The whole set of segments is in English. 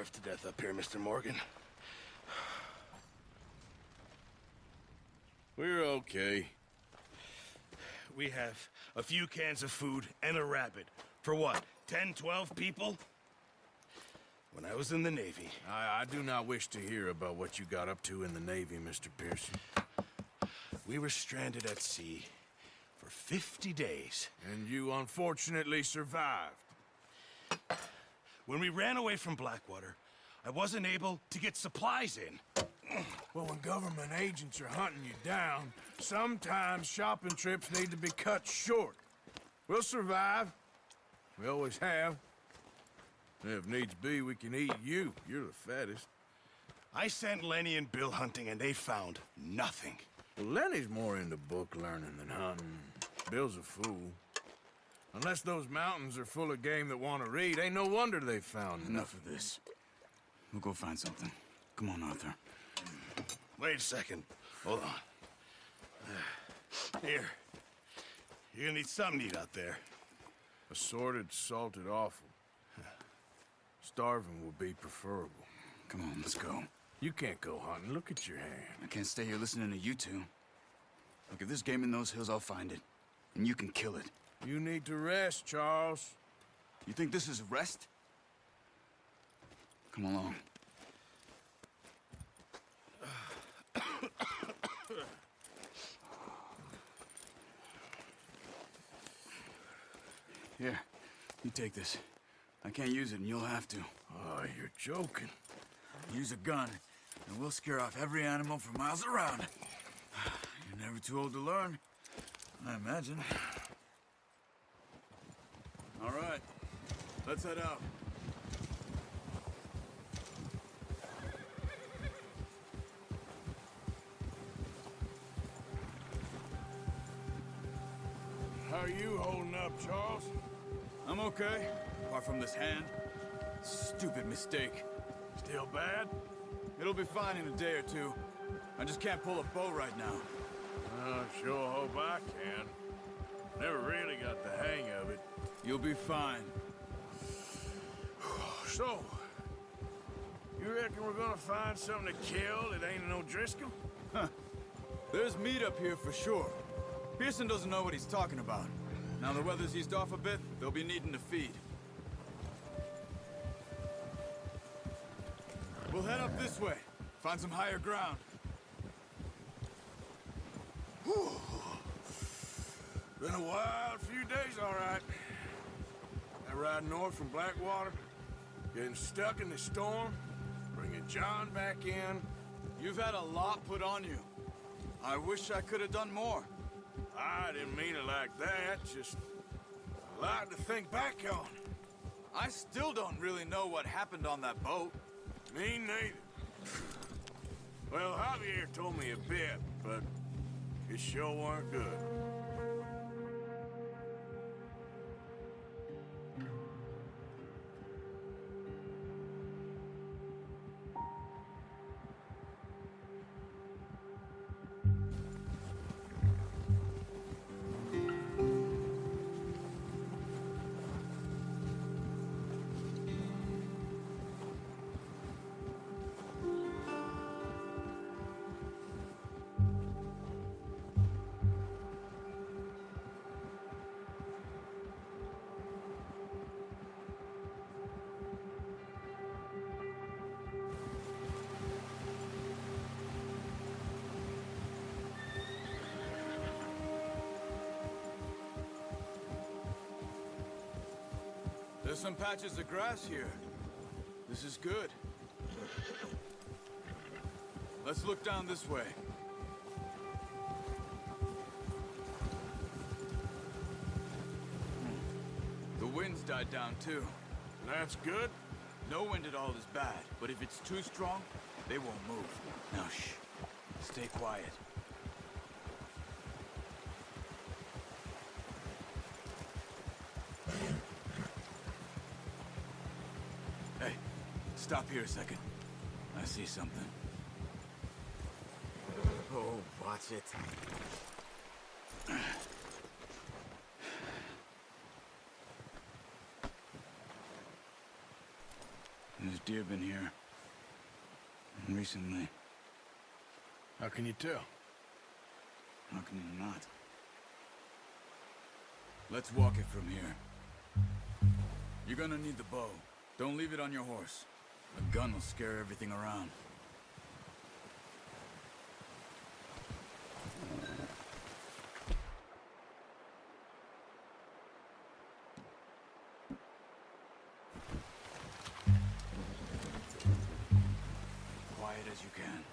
starve to death up here, Mr. Morgan. We're okay. We have a few cans of food and a rabbit. For what, 10, 12 people? When I was in the Navy... I do not wish to hear about what you got up to in the Navy, Mr. Pearson. We were stranded at sea for 50 days. And you unfortunately survived. When we ran away from Blackwater, I wasn't able to get supplies in. Well, when government agents are hunting you down, sometimes shopping trips need to be cut short. We'll survive. We always have. If needs be, we can eat you. You're the fattest. I sent Lenny and Bill hunting, and they found nothing. Well, Lenny's more into book learning than hunting. Bill's a fool. Unless those mountains are full of game that want to read, ain't no wonder they found Enough of this. We'll go find something. Come on, Arthur. Wait a second. Hold on. Here. You're gonna need something to eat out there. Assorted, salted offal. Starving would be preferable. Come on, let's go. You can't go hunting. Look at your hand. I can't stay here listening to you two. Look, if there's game in those hills, I'll find it. And you can kill it. You need to rest, Charles. You think this is rest? Come along. Here, you take this. I can't use it, and you'll have to. Oh, you're joking. Use a gun, and we'll scare off every animal for miles around. You're never too old to learn, I imagine. All right, let's head out. How are you holding up, Charles? I'm okay, apart from this hand. Stupid mistake. Still bad? It'll be fine in a day or two. I just can't pull a bow right now. I sure hope I can. Never really got the hang of it. You'll be fine. So, you reckon we're gonna find something to kill that ain't no Driscoll? Huh. There's meat up here for sure. Pearson doesn't know what he's talking about. Now the weather's eased off a bit, they'll be needing to feed. We'll head up this way. Find some higher ground. Whew. Been a wild few days, all right. That ride north from Blackwater, getting stuck in the storm, bringing John back in. You've had a lot put on you. I wish I could have done more. I didn't mean it like that, just a lot to think back on. I still don't really know what happened on that boat. Me neither. Well, Javier told me a bit, but it sure weren't good. There's some patches of grass here. This is good. Let's look down this way. The wind's died down too. That's good. No wind at all is bad, but if it's too strong, they won't move. Now shh. Stay quiet. Hey, stop here a second. I see something. Oh, watch it. There's deer been here? Recently. How can you tell? How can you not? Let's walk it from here. You're gonna need the bow. Don't leave it on your horse. A gun will scare everything around. Quiet as you can.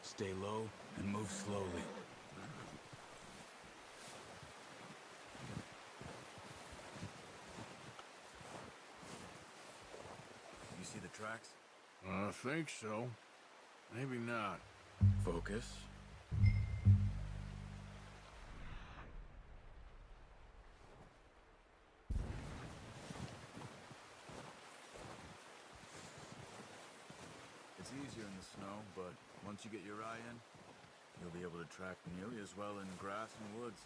Stay low and move slowly. You see the tracks? I think so. Maybe not. Focus. It's easier in the snow, but once you get your eye in, you'll be able to track nearly as well in grass and woods.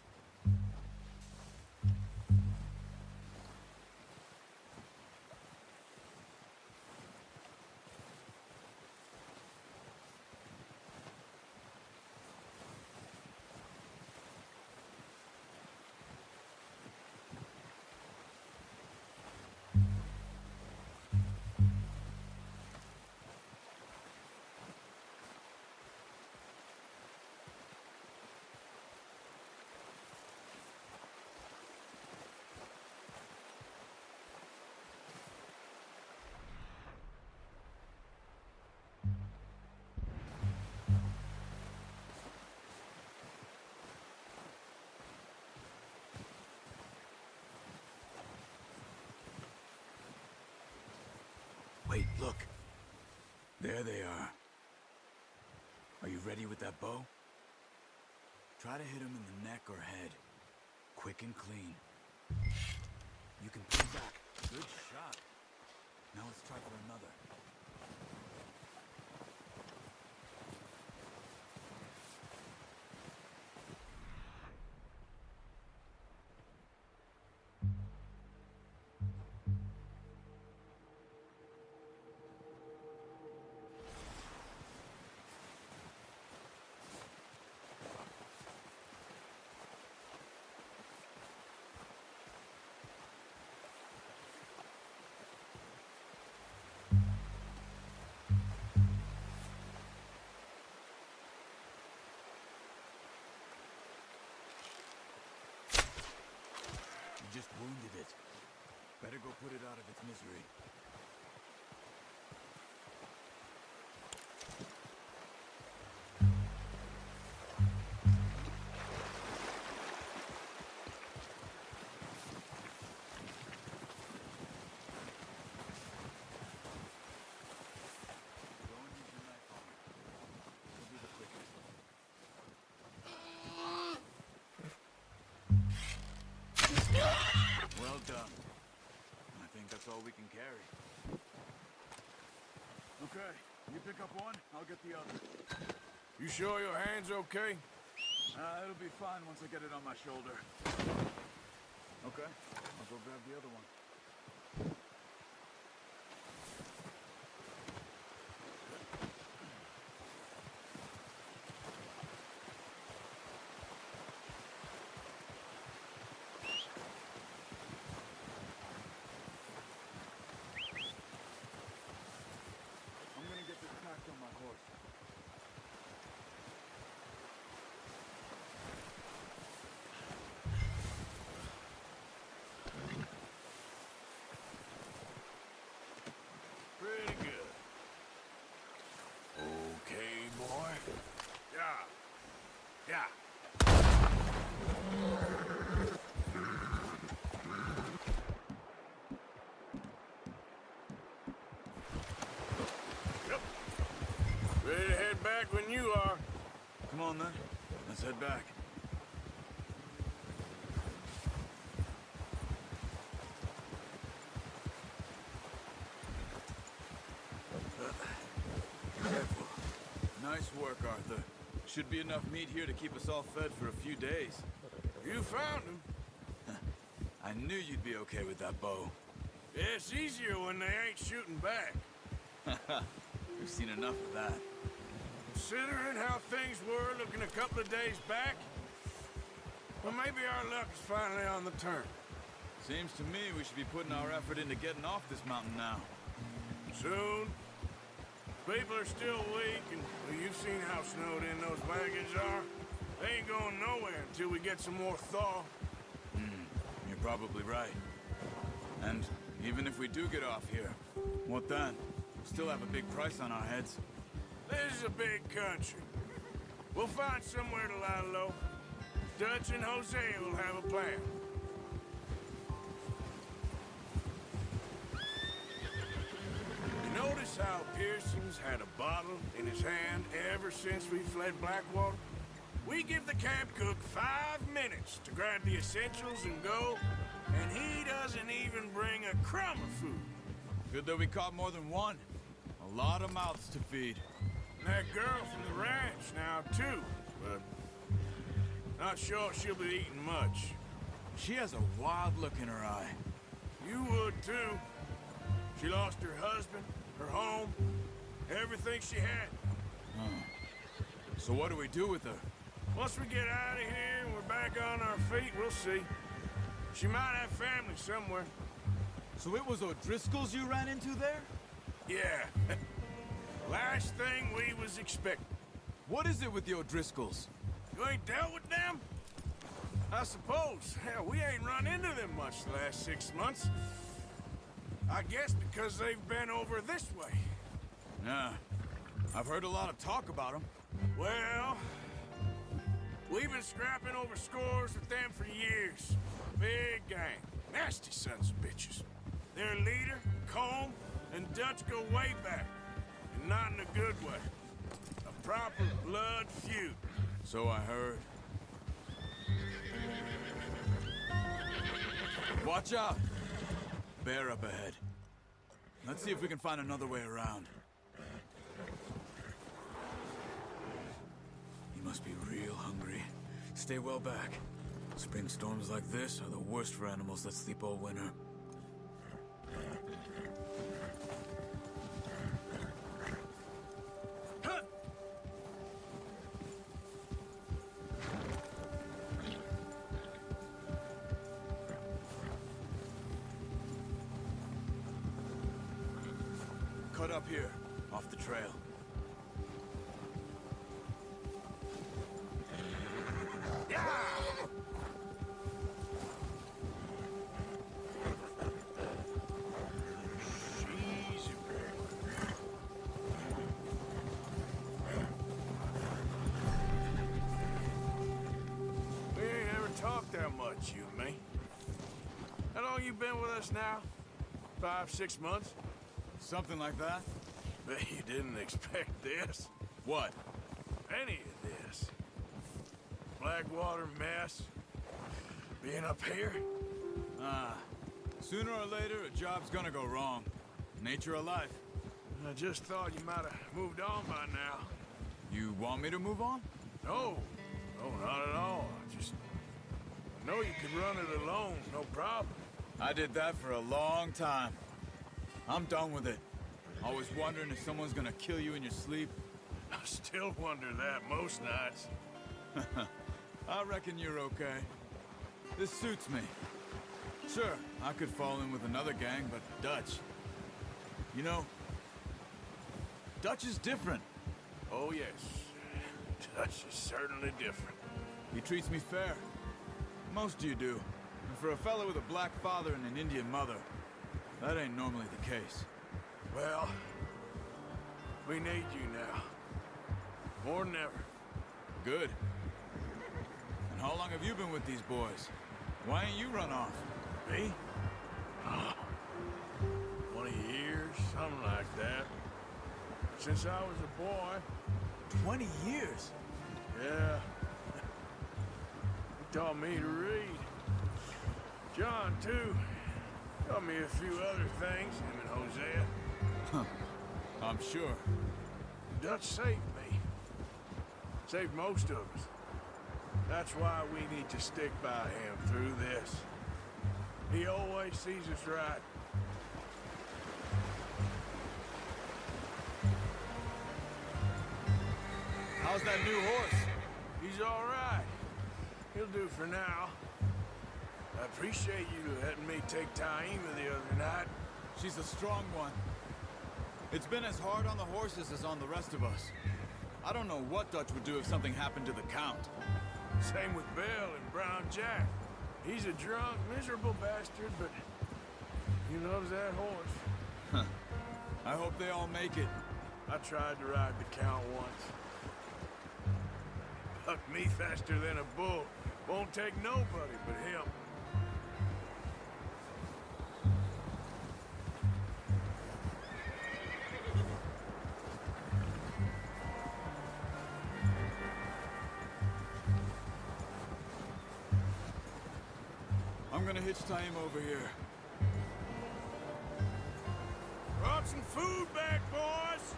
Wait, look. There they are. Are you ready with that bow? Try to hit him in the neck or head. Quick and clean. You can pull back. Good shot. Now let's try for another. You just wounded it. Better go put it out of its misery. Go and use your knife on it. It'll be the quickest. Well done. I think that's all we can carry. Okay, you pick up one, I'll get the other. You sure your hand's okay? It'll be fine once I get it on my shoulder. Okay, I'll go grab the other one. I'm gonna get this packed on my horse. Pretty good. Okay, boy. Yeah. Yeah. Yep. Ready to head back when you are. Come on then, let's head back. Careful. Nice work, Arthur. Should be enough meat here to keep us all fed for a few days. You found him. I knew you'd be okay with that bow. Yeah, it's easier when they ain't shooting back. We've seen enough of that. Considering how things were looking a couple of days back, well, maybe our luck is finally on the turn. Seems to me we should be putting our effort into getting off this mountain now. Soon. People are still weak, and well, you've seen how snowed in those wagons are. They ain't going nowhere until we get some more thaw. You're probably right. And even if we do get off here, what then? We still have a big price on our heads. This is a big country. We'll find somewhere to lie low. Dutch and Hosea will have a plan. You notice how Pearson's had a bottle in his hand ever since we fled Blackwater? We give the camp cook 5 minutes to grab the essentials and go, and he doesn't even bring a crumb of food. Good that we caught more than one. A lot of mouths to feed. And that girl from the ranch now, too, but not sure she'll be eating much. She has a wild look in her eye. You would, too. She lost her husband, her home, everything she had. So what do we do with her? Once we get out of here and we're back on our feet, we'll see. She might have family somewhere. So it was O'Driscoll's you ran into there? Yeah. Last thing we was expecting. What is it with the O'Driscolls? You ain't dealt with them? I suppose. Hell, we ain't run into them much the last 6 months. I guess because they've been over this way. Nah. I've heard a lot of talk about them. Well, we've been scrapping over scores with them for years. Big gang. Nasty sons of bitches. Their leader, Colm, and Dutch go way back. And not in a good way. A proper blood feud. So I heard. Watch out! Bear up ahead. Let's see if we can find another way around. You must be real hungry. Stay well back. Spring storms like this are the worst for animals that sleep all winter. Cut up here, off the trail. Easy, Barry. We ain't ever talked that much, you and me. How long you been with us now? 5, 6 months? Something like that? Bet you didn't expect this. What? Any of this. Blackwater mess. Being up here. Sooner or later, a job's gonna go wrong. Nature of life. I just thought you might have moved on by now. You want me to move on? No. No, not at all. I know you could run it alone, no problem. I did that for a long time. I'm done with it. Always wondering if someone's gonna kill you in your sleep. I still wonder that most nights. I reckon you're okay. This suits me. Sure, I could fall in with another gang, but Dutch... You know, Dutch is different. Oh, yes. Dutch is certainly different. He treats me fair. Most of you do. And for a fellow with a black father and an Indian mother, that ain't normally the case. Well, we need you now. More than ever. Good. And how long have you been with these boys? Why ain't you run off? Me? 20 years, something like that. Since I was a boy. 20 years? Yeah. He taught me to read. John, too. Taught me a few other things, him and Hosea. I'm sure. Dutch saved me. Saved most of us. That's why we need to stick by him through this. He always sees us right. How's that new horse? He's all right. He'll do for now. I appreciate you letting me take Taima the other night. She's a strong one. It's been as hard on the horses as on the rest of us. I don't know what Dutch would do if something happened to the Count. Same with Bill and Brown Jack. He's a drunk, miserable bastard, but he loves that horse. I hope they all make it. I tried to ride the Count once. Bucked me faster than a bull. Won't take nobody but him. I'm gonna hitch Taima over here. Brought some food back, boys!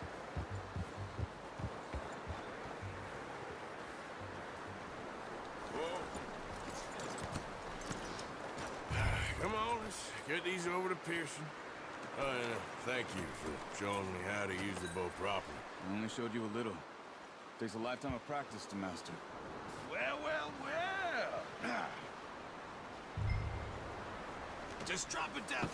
Whoa. Come on, let's get these over to Pearson. Oh, and thank you for showing me how to use the bow properly. I only showed you a little. Takes a lifetime of practice to master. Well, well, well. Just drop it down.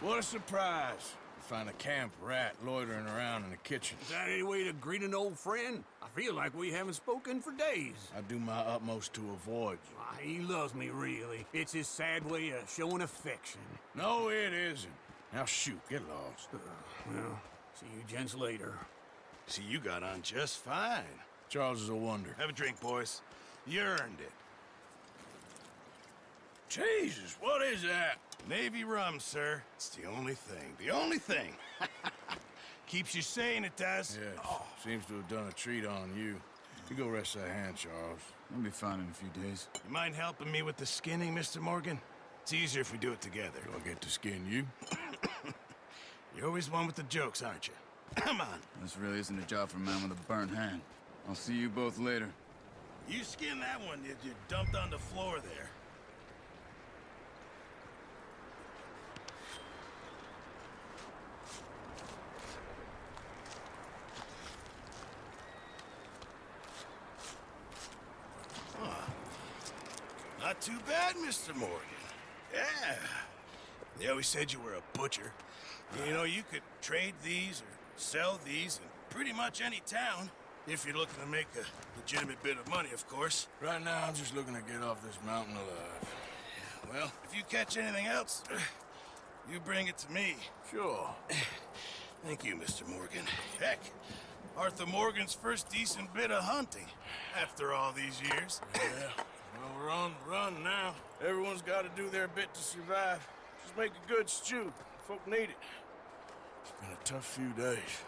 What a surprise. Find a camp rat loitering around in the kitchen. Is that any way to greet an old friend? I feel like we haven't spoken for days. I do my utmost to avoid you. Why, he loves me, really. It's his sad way of showing affection. No, it isn't. Now shoot, get lost. Well, see you gents later. See, you got on just fine. Charles is a wonder. Have a drink, boys. You earned it. Jesus, what is that? Navy rum, sir. It's the only thing. The only thing. Keeps you sane, it does. Yes, seems to have done a treat on you. You go rest that hand, Charles. I'll be fine in a few days. You mind helping me with the skinning, Mr. Morgan? It's easier if we do it together. Do I get to skin you? You're always one with the jokes, aren't you? Come on. This really isn't a job for a man with a burnt hand. I'll see you both later. You skin that one that you dumped on the floor there. Not too bad, Mr. Morgan. Yeah. They always said you were a butcher. You know, you could trade these or sell these in pretty much any town. If you're looking to make a legitimate bit of money, of course. Right now, I'm just looking to get off this mountain alive. Well, if you catch anything else, you bring it to me. Sure. Thank you, Mr. Morgan. Heck, Arthur Morgan's first decent bit of hunting after all these years. Yeah. Well, we're on the run now. Everyone's got to do their bit to survive. Just make a good stew. Folk need it. It's been a tough few days.